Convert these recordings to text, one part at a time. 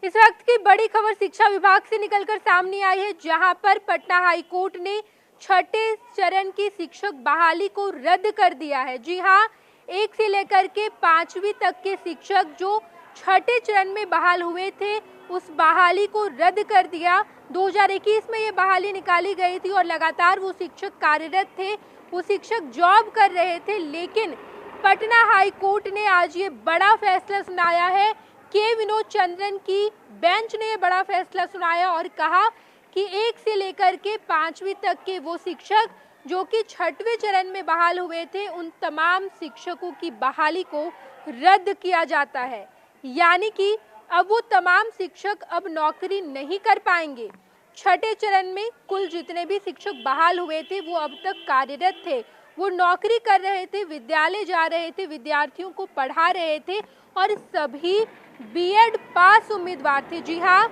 इस वक्त की बड़ी खबर शिक्षा विभाग से निकलकर सामने आई है, जहां पर पटना हाईकोर्ट ने छठे चरण की शिक्षक बहाली को रद्द कर दिया है। जी हां, 1 से लेकर के 5वीं तक के शिक्षक जो छठे चरण में बहाल हुए थे, उस बहाली को रद्द कर दिया। 2021 में ये बहाली निकाली गई थी और लगातार वो शिक्षक कार्यरत थे, वो शिक्षक जॉब कर रहे थे। लेकिन पटना हाईकोर्ट ने आज ये बड़ा फैसला सुनाया है। के विनोद चंद्रन की बेंच ने ये बड़ा फैसला सुनाया और कहा कि 1 से लेकर के 5वीं तक के वो शिक्षक जो कि छठवें चरण में बहाल हुए थे, उन तमाम शिक्षकों की बहाली को रद्द किया जाता है। यानी कि अब वो तमाम शिक्षक अब नौकरी नहीं कर पाएंगे। छठे चरण में कुल जितने भी शिक्षक बहाल हुए थे, वो अब तक कार्यरत थे, वो नौकरी कर रहे थे, विद्यालय जा रहे थे, विद्यार्थियों को पढ़ा रहे थे और सभी बीएड पास उम्मीदवार थे। जी हाँ,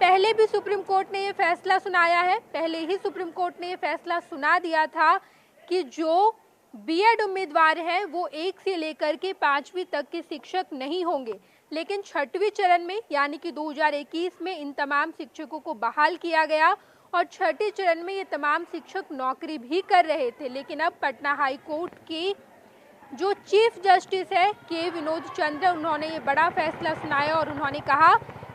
पहले भी सुप्रीम कोर्ट ने ये फैसला सुनाया है। पहले ही सुप्रीम कोर्ट ने ये फैसला सुना दिया था कि जो बीएड उम्मीदवार हैं वो 1 से लेकर के 5वीं तक के शिक्षक नहीं होंगे। लेकिन छठवीं चरण में यानी कि 2021 में इन तमाम शिक्षकों को बहाल किया गया और छठे चरण में ये तमाम शिक्षक नौकरी भी कर रहे थे। लेकिन अब पटना हाई कोर्ट की जो चीफ जस्टिस है के विनोद चंद्र, उन्होंने ये बड़ा फैसला सुनाया और उन्होंने कहा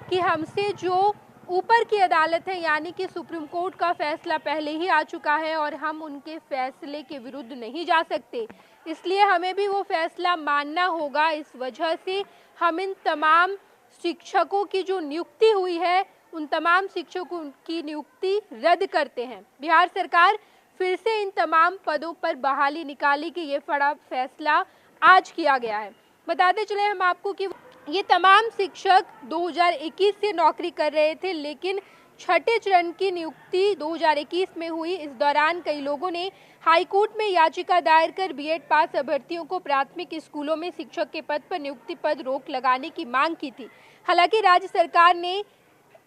कि हमसे जो ऊपर की अदालत है यानी कि सुप्रीम कोर्ट का फैसला पहले ही आ चुका है और हम उनके फैसले के विरुद्ध नहीं जा सकते, इसलिए हमें भी वो फैसला मानना होगा। इस वजह से हम इन तमाम शिक्षकों की जो नियुक्ति हुई है, उन तमाम शिक्षकों की नियुक्ति रद्द करते हैं। बिहार सरकार फिर से इन तमाम पदों पर बहाली निकाली कि ये बड़ा फैसला आज किया गया है। बताते चले हम आपको कि ये तमाम शिक्षक 2021 से नौकरी कर रहे थे, लेकिन छठे चरण की नियुक्ति 2021 में हुई। इस दौरान कई लोगों ने हाईकोर्ट में याचिका दायर कर बीएड पास अभ्यर्थियों को प्राथमिक स्कूलों में शिक्षक के पद पर नियुक्ति पर रोक लगाने की मांग की थी। हालांकि राज्य सरकार ने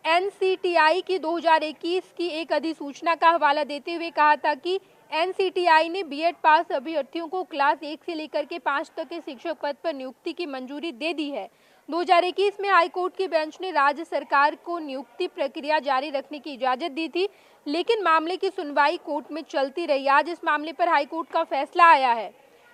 एनसीटीआई की 2021 की एक अधिसूचना का हवाला देते हुए कहा था कि एनसीटीआई ने बीएड पास अभ्यर्थियों को क्लास 1 से लेकर के 5 तक के शिक्षक पद पर नियुक्ति की मंजूरी दे दी है। 2021 में हाईकोर्ट की बेंच ने राज्य सरकार को नियुक्ति प्रक्रिया जारी रखने की इजाजत दी थी, लेकिन मामले की सुनवाई कोर्ट में चलती रही। आज इस मामले पर हाईकोर्ट का फैसला आया है।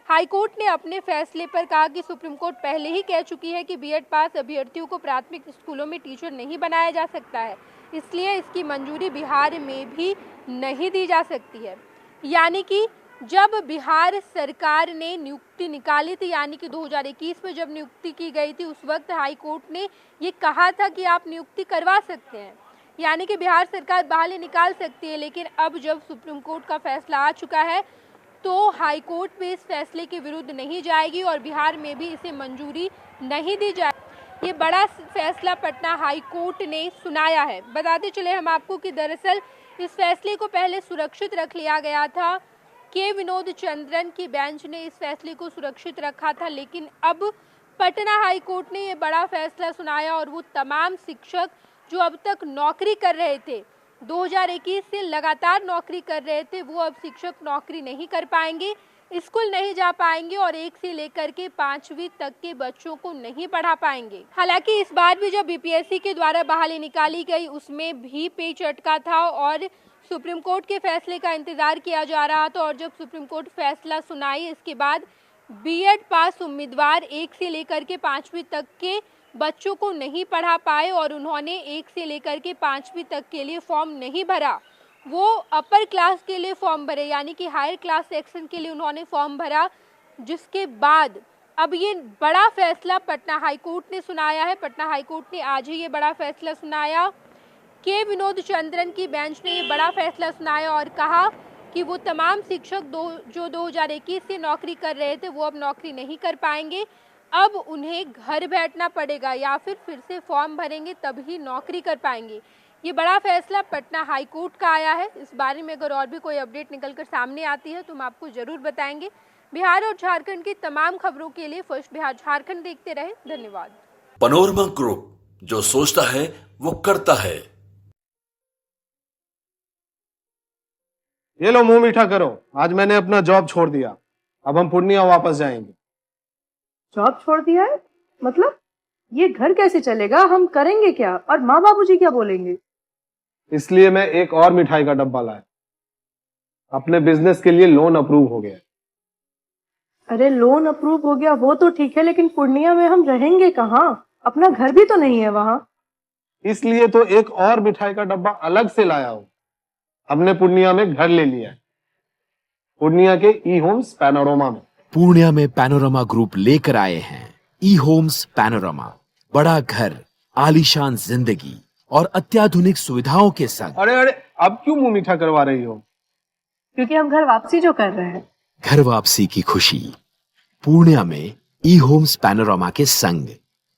हाईकोर्ट ने अपने फैसले पर कहा कि सुप्रीम कोर्ट पहले ही कह चुकी है कि बीएड पास अभ्यर्थियों को प्राथमिक स्कूलों में टीचर नहीं बनाया जा सकता है, इसलिए इसकी मंजूरी बिहार में भी नहीं दी जा सकती है। यानी कि जब बिहार सरकार ने नियुक्ति निकाली थी, यानी कि 2021 में जब नियुक्ति की गई थी, उस वक्त हाई कोर्ट ने ये कहा था कि आप नियुक्ति करवा सकते हैं, यानी कि बिहार सरकार बहाली निकाल सकती है। लेकिन अब जब सुप्रीम कोर्ट का फैसला आ चुका है, तो हाई कोर्ट भी इस फैसले के विरुद्ध नहीं जाएगी और बिहार में भी इसे मंजूरी नहीं दी जाएगी। ये बड़ा फैसला पटना हाई कोर्ट ने सुनाया है। बताते चले हम आपको कि दरअसल इस फैसले को पहले सुरक्षित रख लिया गया था। के विनोद चंद्रन की बेंच ने इस फैसले को सुरक्षित रखा था, लेकिन अब पटना हाई कोर्ट ने ये बड़ा फैसला सुनाया और वो तमाम शिक्षक जो अब तक नौकरी कर रहे थे, 2021 से लगातार नौकरी कर रहे थे, वो अब शिक्षक नौकरी नहीं कर पाएंगे, स्कूल नहीं जा पाएंगे और 1 से लेकर के 5वीं तक के बच्चों को नहीं पढ़ा पाएंगे। हालांकि इस बार भी जब बीपीएससी के द्वारा बहाली निकाली गई, उसमें भी पेच अटका था और सुप्रीम कोर्ट के फैसले का इंतजार किया जा रहा था। और जब सुप्रीम कोर्ट फैसला सुनाई, इसके बाद बीएड पास उम्मीदवार 1 से लेकर के 5वीं तक के बच्चों को नहीं पढ़ा पाए और उन्होंने 1 से लेकर के 5वीं तक के लिए फॉर्म नहीं भरा, वो अपर क्लास के लिए फॉर्म भरे, यानी कि हायर क्लास सेक्शन के लिए उन्होंने फॉर्म भरा, जिसके बाद अब ये बड़ा फैसला पटना हाईकोर्ट ने सुनाया है। पटना हाईकोर्ट ने आज ही ये बड़ा फैसला सुनाया। के विनोद चंद्रन की बेंच ने ये बड़ा फैसला सुनाया और कहा कि वो तमाम शिक्षक जो 2021 से नौकरी कर रहे थे, वो अब नौकरी नहीं कर पाएंगे। अब उन्हें घर बैठना पड़ेगा या फिर से फॉर्म भरेंगे तभी नौकरी कर पाएंगे। ये बड़ा फैसला पटना हाई कोर्ट का आया है। इस बारे में अगर और भी कोई अपडेट निकलकर सामने आती है तो हम आपको जरूर बताएंगे। बिहार और झारखंड की तमाम खबरों के लिए फर्स्ट बिहार झारखंड देखते रहे। धन्यवाद। पनोरमा ग्रुप, जो सोचता है वो करता है। ये लो, मुंह मीठा करो। आज मैंने अपना जॉब छोड़ दिया, अब हम पूर्णिया वापस जाएंगे। जॉब छोड़ दिया है? मतलब ये घर कैसे चलेगा, हम करेंगे क्या और माँ बाबूजी क्या बोलेंगे? इसलिए मैं एक और मिठाई का डब्बा लाया। अपने बिजनेस के लिए लोन अप्रूव हो गया। अरे लोन अप्रूव हो गया वो तो ठीक है, लेकिन पूर्णिया में हम रहेंगे कहाँ? अपना घर भी तो नहीं है वहाँ। इसलिए तो एक और मिठाई का डब्बा अलग से लाया हूँ। हमने पूर्णिया में घर ले लिया है, पूर्णिया के ई होम्स पैनोरमा में। पूर्णिया में पैनोरमा ग्रुप लेकर आए हैं ई होम्स पैनोरमा। बड़ा घर, आलीशान जिंदगी और अत्याधुनिक सुविधाओं के संग। अरे अरे, अब क्यों मुंह मीठा करवा रही हो? क्योंकि हम घर वापसी जो कर रहे हैं। घर वापसी की खुशी पूर्णिया में ई होम्स पैनोरमा के संग।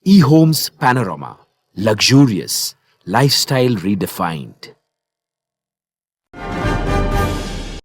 ई Homes Panorama, luxurious lifestyle redefined.